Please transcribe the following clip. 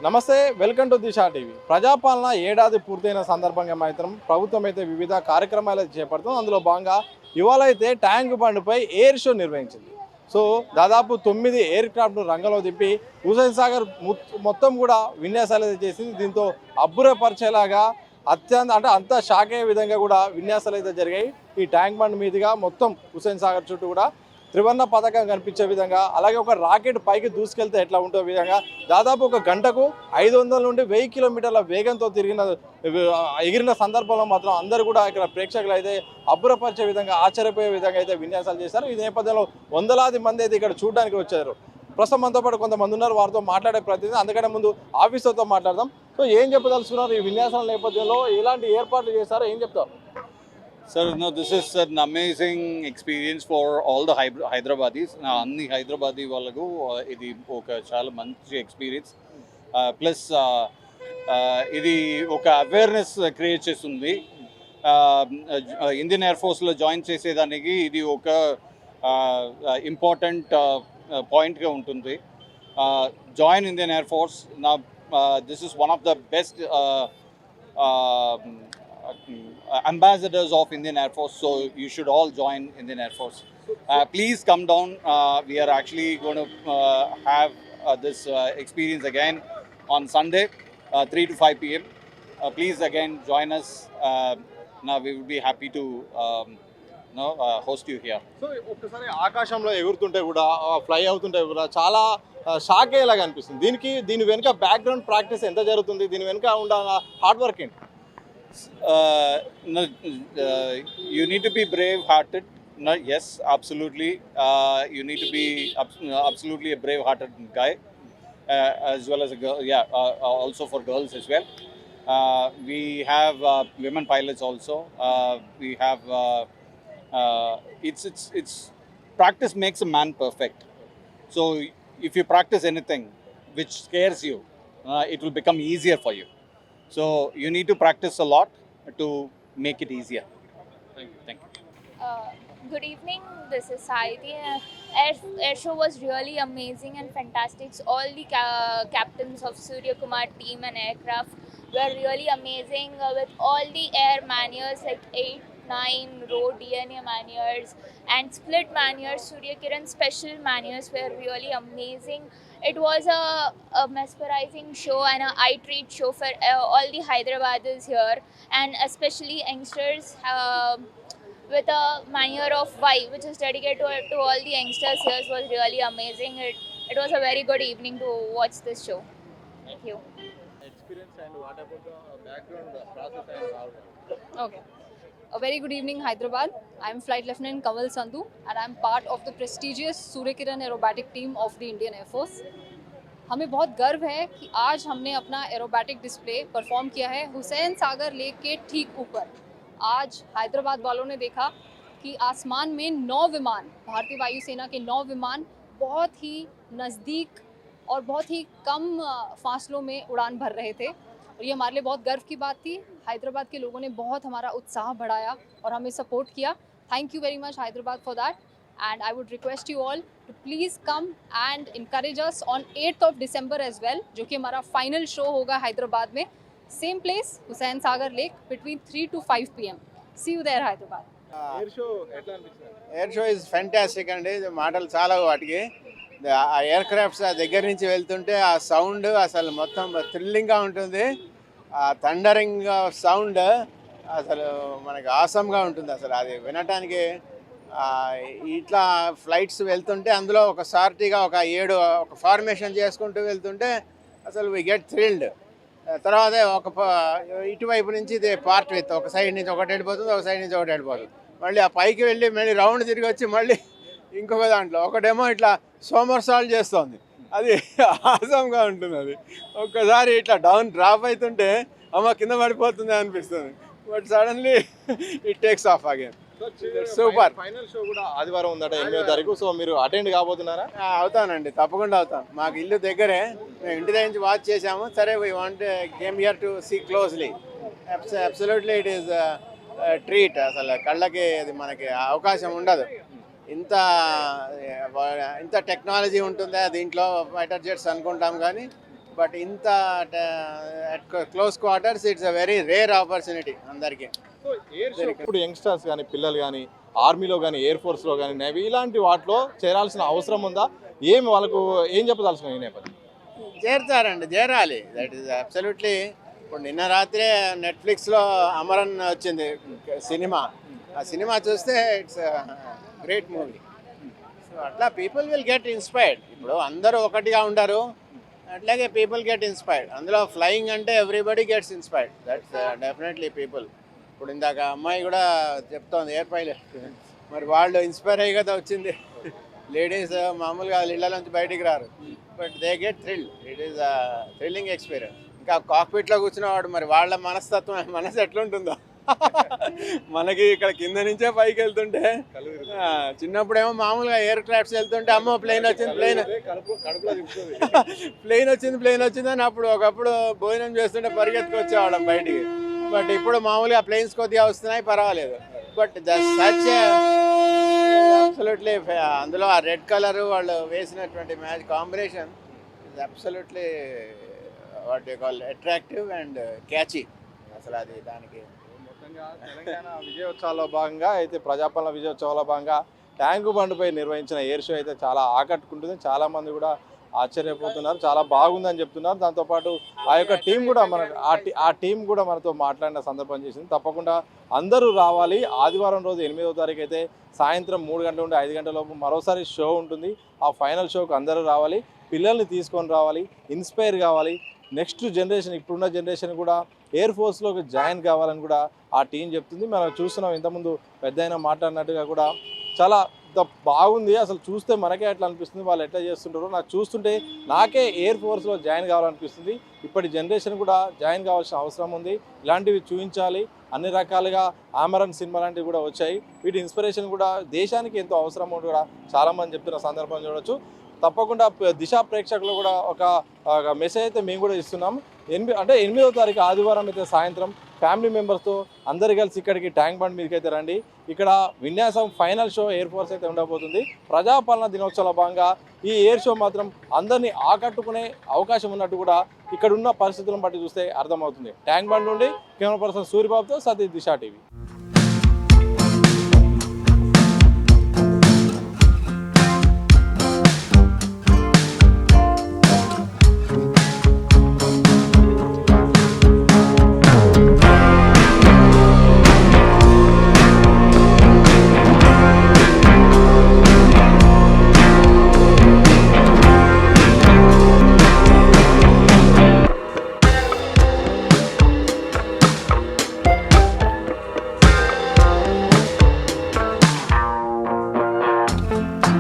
నమస్తే, welcome to Disha TV. ప్రజాపాలన ఏడాది పూర్తయిన సందర్భంగా మాత్రం ప్రభుత్వం అయితే వివిధ కార్యక్రమాలు చేపడుతుంది. అందులో భాగంగా ఇవాళ అయితే ట్యాంక్ బండ్పై ఎయిర్ షో నిర్వహించింది. సో దాదాపు 9 ఎయిర్ క్రాఫ్ట్ను రంగంలో దింపి హుసేన్ సాగర్ మొత్తం కూడా విన్యాసాలు అయితే చేసింది. దీంతో అబ్బురపరిచేలాగా అంత షాక్ అయ్యే విధంగా కూడా విన్యాసాలు అయితే జరిగాయి. ఈ ట్యాంక్ బండ్ మీదుగా మొత్తం హుసేన్ సాగర్ చుట్టూ కూడా త్రివర్ణ పథకం కనిపించే విధంగా, అలాగే ఒక రాకెట్ పైకి దూసుకెళ్తే ఎట్లా ఉంటే విధంగా దాదాపు ఒక గంటకు 500 నుండి 1000 కిలోమీటర్ల వేగంతో ఎగిరిన సందర్భంలో మాత్రం అందరూ కూడా ఇక్కడ ప్రేక్షకులు అయితే అబ్బురపరిచే విధంగా, ఆశ్చర్యపోయే విధంగా అయితే విన్యాసాలు చేశారు. ఈ నేపథ్యంలో వందలాది మంది అయితే ఇక్కడ చూడడానికి వచ్చారు. ప్రస్తుతం మనతో పాటు కొంతమంది ఉన్నారు, వారితో మాట్లాడే ప్రతినిధి. అందుకనే ముందు ఆఫీసర్తో మాట్లాడదాం. సో ఏం చెప్పదలుచుకున్నారు ఈ విన్యాసాల నేపథ్యంలో, ఎలాంటి ఏర్పాట్లు చేశారో ఏం చెప్తారు? Sir, no, this is an amazing experience for all the Hyderabadis. Anni Hyderabadi వాళ్ళకు ఇది ఒక చాలా మంచి ఎక్స్పీరియన్స్. ప్లస్ ఇది ఒక అవేర్నెస్ క్రియేట్ చేస్తుంది. ఇండియన్ ఎయిర్ ఫోర్స్లో జాయిన్ చేసేదానికి ఇది ఒక ఇంపార్టెంట్ పాయింట్గా ఉంటుంది. Join Indian Air Force. నా this is one of the best ambassadors of Indian Air Force, so you should all join Indian Air Force. Please come down. We are actually going to have this experience again on Sunday, 3 to 5 p.m. Please again join us. Now we will be happy to host you here. So ఒక్కసారి ఆకాశంలో ఎగురుతుంటే కూడా, fly అవుతుంటే కూడా చాలా shock అయ్యేలాగా అనిపిస్తుంది. దీని వెనుక బ్యాక్గ్రౌండ్ ప్రాక్టీస్ ఎంత జరుగుతుంది, దీని వెనుక ఉండాల హార్డ్ వర్క్ ఏంటి? You need to be brave-hearted. No, yes, absolutely. You need to be absolutely a brave-hearted guy, as well as a girl. Yeah, also for girls as well. We have women pilots also. We have. It's practice makes a man perfect. So if you practice anything which scares you, it will become easier for you. So you need to practice a lot to make it easier. Thank you. Good evening, this is Saiti. Air show was really amazing and fantastic. All the captains of Surya Kumar team and aircraft were really amazing with all the air maneuvers like 8, 9 row DNA maneuvers and split maneuvers. Surya Kiran special maneuvers were really amazing. It was a mesmerizing show and a eye treat show for all the Hyderabadis here, and especially youngsters with a maneuver of Y, which is dedicated to all the youngsters here. It was really amazing. It was a very good evening to watch this show. Thank you. Experience and what about the background process and all? Okay. A very good evening, Hyderabad. I am Flight Lieutenant Kamal Sandhu and I am part of the prestigious Surya Kiran aerobatic team of the Indian Air Force. हमें बहुत गर्व है कि आज हमने अपना aerobatic display perform किया है हुसैन सागर लेक के ठीक ऊपर. आज हैदराबाद वालों ने देखा कि आसमान में 9 विमान, भारतीय वायुसेना के 9 विमान बहुत ही नज़दीक और बहुत ही कम फासलों में उड़ान भर रहे थे. और ये हमारे लिए बहुत गर्व की बात थी. हैदराबाद के लोगों ने बहुत हमारा उत्साह बढ़ाया और हमें सपोर्ट किया. Thank you very much Hyderabad for that. And I would request you all to please come and encourage us on 8th of December as well, जो कि हमारा final show होगा हैदराबाद में. Same place, Hussain Sagar Lake, between 3 to 5 p.m. See you there, Hyderabad. Air show ఎట్లా అనిపిస్తుంది? Air show is fantastic అండి. మాటలు చాలా వాటికి. ఆ ఎయిర్ క్రాఫ్ట్స్ దగ్గర నుంచి వెళ్తుంటే ఆ సౌండ్ అసలు మొత్తం థ్రిల్లింగ్గా ఉంటుంది. ఆ థండరింగ్ సౌండ్ అసలు మనకి ఆసమ్గా ఉంటుంది. అసలు అది వినటానికి ఇట్లా ఫ్లైట్స్ వెళ్తుంటే అందులో ఒక సార్టీగా ఒక 7 ఒక ఫార్మేషన్ చేసుకుంటూ వెళ్తుంటే అసలు వి గెట్ థ్రిల్డ్. తర్వాత ఇటువైపు నుంచి ఇది పార్ట్ విత్ ఒక సైడ్ నుంచి ఒకటి వెళ్ళిపోతుంది, ఒక సైడ్ నుంచి ఒకటి వెళ్ళిపోతుంది. మళ్ళీ ఆ పైకి వెళ్ళి మళ్ళీ రౌండ్ తిరిగి వచ్చి మళ్ళీ ఇంకొక దాంట్లో ఒకటేమో ఇట్లా సోమర్సాల్ట్ చేస్తుంది. అది ఆసంగా ఉంటుంది. అది ఒక్కసారి ఇట్లా డౌన్ డ్రాప్ అవుతుంటే అమ్మ కింద పడిపోతుంది అనిపిస్తుంది. But suddenly it takes of again. Super. Final show కూడా ఆదివారం ఉందట 8వ తారీఖు. సో మీరు అటెండ్ కాబోతున్నారా? అవుతానండి, తప్పకుండా అవుతాను. మాకు ఇల్లు దగ్గరే, మేము ఇంటి దగ్గర నుంచి వాచ్ చేసాము. సరే we want came here to see closely. Absolutely it is treat. అసలు కళ్ళకి అది మనకి అవకాశం ఉండదు. ఇంత టెక్నాలజీ ఉంటుందా దీంట్లో, ఫైటర్ జెట్స్ అనుకుంటాం కానీ బట్ ఇంత close quarters it's a very rare opportunity అందరికీ. ఇప్పుడు యంగ్స్టర్స్ కానీ పిల్లలు కానీ ఆర్మీలో కానీ ఎయిర్ ఫోర్స్లో కానీ నేవీ ఇలాంటి వాటిలో చేరాల్సిన అవసరం ఉందా? ఏమి వాళ్ళకు ఏం చెప్పదలుచుకున్నాం ఈ నేపథ్యం? చేరతారండి, చేరాలి. That is absolutely. ఇప్పుడు నిన్న రాత్రే నెట్ఫ్లిక్స్లో అమరన్ వచ్చింది సినిమా. ఆ సినిమా చూస్తే ఇట్స్ గ్రేట్ మూవీ. సో అట్లా పీపుల్ విల్ గెట్ ఇన్స్పైర్డ్. ఇప్పుడు అందరూ ఒకటిగా ఉండరు, అట్లాగే పీపుల్ గెట్ ఇన్స్పైర్డ్. అందులో ఫ్లయింగ్ అంటే everybody gets inspired. That's definitely people. ఇప్పుడు ఇందాక అమ్మాయి కూడా చెప్తోంది ఎయిర్ పైలట్, మరి వాళ్ళు ఇన్స్పైర్ అయ్యి కదా వచ్చింది. లేడీస్ మామూలుగా ఇళ్ళ నుంచి బయటికి రారు, but they get thrill. It is thrilling experience. ఇంకా కాక్పిట్లో కూర్చున్నవాడు మరి వాళ్ళ మనసు ఎట్లుంటుందో. మనకి ఇక్కడ కింద నుంచే పైకి వెళ్తుంటే చిన్నప్పుడేమో మామూలుగా ఎయిర్ క్రాఫ్ట్స్ వెళ్తుంటే అమ్మో ప్లేన్ వచ్చింది ప్లేన్ వచ్చింది అని అప్పుడు ఒకప్పుడు భోజనం చేస్తుంటే పరిగెత్తుకొచ్చేవాళ్ళం బయటికి. బట్ ఇప్పుడు మామూలుగా ప్లేన్స్ కొద్దిగా వస్తున్నాయి, పర్వాలేదు. బట్ సచ్ అబ్సల్యూట్లీ అందులో ఆ రెడ్ కలర్ వాళ్ళు వేసినటువంటి match combination is absolutely what you call attractive and catchy. అసలు అది దానికి మొత్తంగా తెలంగాణ విజయోత్సవాల్లో భాగంగా అయితే ప్రజాపాలన విజయోత్సవాల్లో భాగంగా ట్యాంకు బండ్పై నిర్వహించిన ఎయిర్ షో అయితే చాలా ఆకట్టుకుంటుంది. చాలామంది కూడా ఆశ్చర్యపోతున్నారు, చాలా బాగుందని చెప్తున్నారు. దాంతోపాటు ఆ యొక్క టీం కూడా ఆ టీం కూడా మనతో మాట్లాడిన సందర్భం చేసింది. తప్పకుండా అందరూ రావాలి. ఆదివారం రోజు 8వ తారీఖు అయితే సాయంత్రం 3 గంటల నుండి 5 గంటల లోపు మరోసారి షో ఉంటుంది. ఆ ఫైనల్ షోకు అందరూ రావాలి, పిల్లల్ని తీసుకొని రావాలి, ఇన్స్పైర్ కావాలి. నెక్స్ట్ జనరేషన్, ఇప్పుడున్న జనరేషన్ కూడా ఎయిర్ ఫోర్స్లోకి జాయిన్ కావాలని కూడా ఆ టీం చెప్తుంది. మనం చూస్తున్నాం, ఇంతకుముందు పెద్ద మాట్లాడినట్టుగా కూడా చాలా బాగుంది. అసలు చూస్తే మనకే ఎట్లా అనిపిస్తుంది, వాళ్ళు ఎట్లా చేస్తుంటారో నాకు చూస్తుంటే నాకే ఎయిర్ ఫోర్స్లో జాయిన్ కావాలనిపిస్తుంది. ఇప్పటి జనరేషన్ కూడా జాయిన్ కావాల్సిన అవసరం ఉంది. ఇలాంటివి చూపించాలి. అన్ని రకాలుగా ఆమరన్ సినిమా లాంటివి కూడా వచ్చాయి. వీటి ఇన్స్పిరేషన్ కూడా దేశానికి ఎంతో అవసరం కూడా చాలామంది చెప్తున్న సందర్భం చూడవచ్చు. తప్పకుండా దిశ ప్రేక్షకులు కూడా ఒక మెసేజ్ అయితే మేము కూడా ఇస్తున్నాం. 8వ తారీఖు ఆదివారం అయితే సాయంత్రం ఫ్యామిలీ మెంబర్స్తో అందరు కలిసి ఇక్కడికి ట్యాంక్ బండ్ మీదకి అయితే రండి. ఇక్కడ విన్యాసం ఫైనల్ షో ఎయిర్ ఫోర్స్ అయితే ఉండబోతుంది. ప్రజాపాలన దినోత్సవంలో భాగంగా ఈ ఎయిర్ షో మాత్రం అందరినీ ఆకట్టుకునే అవకాశం ఉన్నట్టు కూడా ఇక్కడ ఉన్న పరిస్థితులను బట్టి చూస్తే అర్థమవుతుంది. ట్యాంక్ బండ్ నుండి కెమెరా పర్సన్ సూర్యబాబుతో సతీష్, దిశ టీవీ.